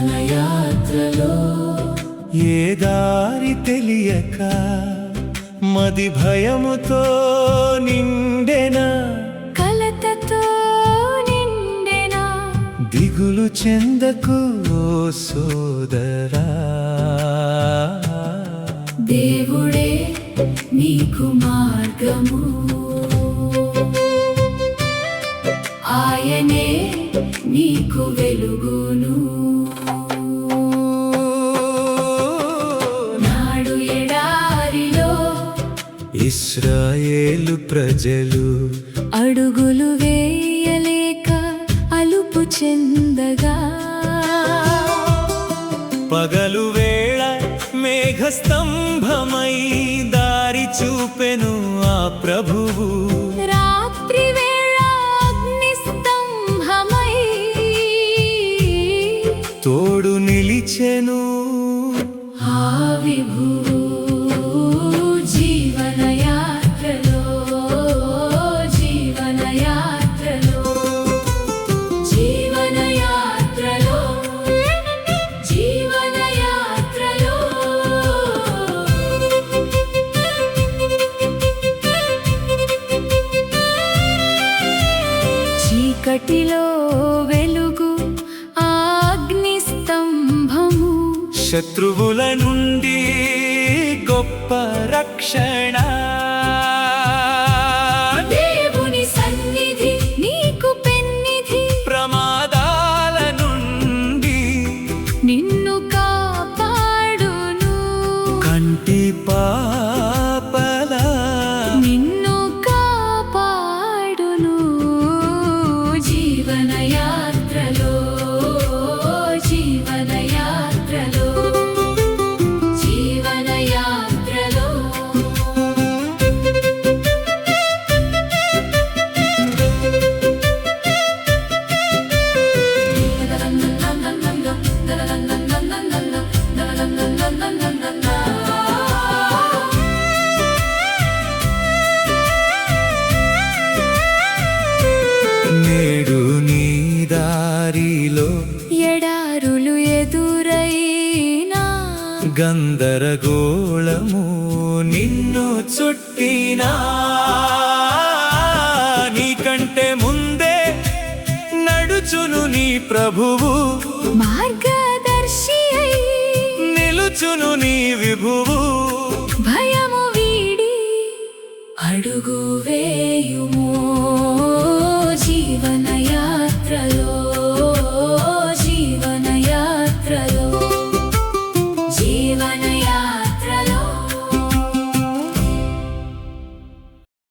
జీవనయాత్రలో ఏ దారి తెలియక మది భయముతో నిండెనా, కలతతో నిండెనా, దిగులు చెందకు ఓ సోదరా. దేవుడే నీకు మార్గము, ఆయనే నీకు వెలుగును. నాడు ఎడారిలో ఇశ్రాయేలు ప్రజలు అడుగులు వేయలేక అలుపు చెందగా, పగలు వేళ మేఘస్తంభమై దారి చూపెను ఆ ప్రభువు. రాత్రి వేళ అగ్ని స్తంభమై తోడు నిలిచెను ఆ విభువు. జీవనయాత్రలో జీవనయాత్రలో జీవనయాత్రలో జీవనయాత్రలో చీకటిలో వెలుగు అగ్ని స్తంభము, శత్రువుల నుండి గొప్ప రక్షణ. దేవుని సన్నిధి నీకు పెన్నిధి, ప్రమాదాల నుండి నిన్ను కాపాడును. కంటి పాపలా నిన్ను కాపాడును. జీవనయాత్రలో జీవనయాత్రలో జీవనయాత్రలో నేడు నీ దారిలో ఎడారులు ఎదురైనా, గందరగోళము నిన్ను చుట్టినా, నీకంటే ముందే నడుచును నీ ప్రభువు. మార్గదర్శి అయి నిలుచును నీ విభువు. భయము వీడి అడుగు వేయుము. జీవనయాత్రలో జీవనయాత్రలో జీవన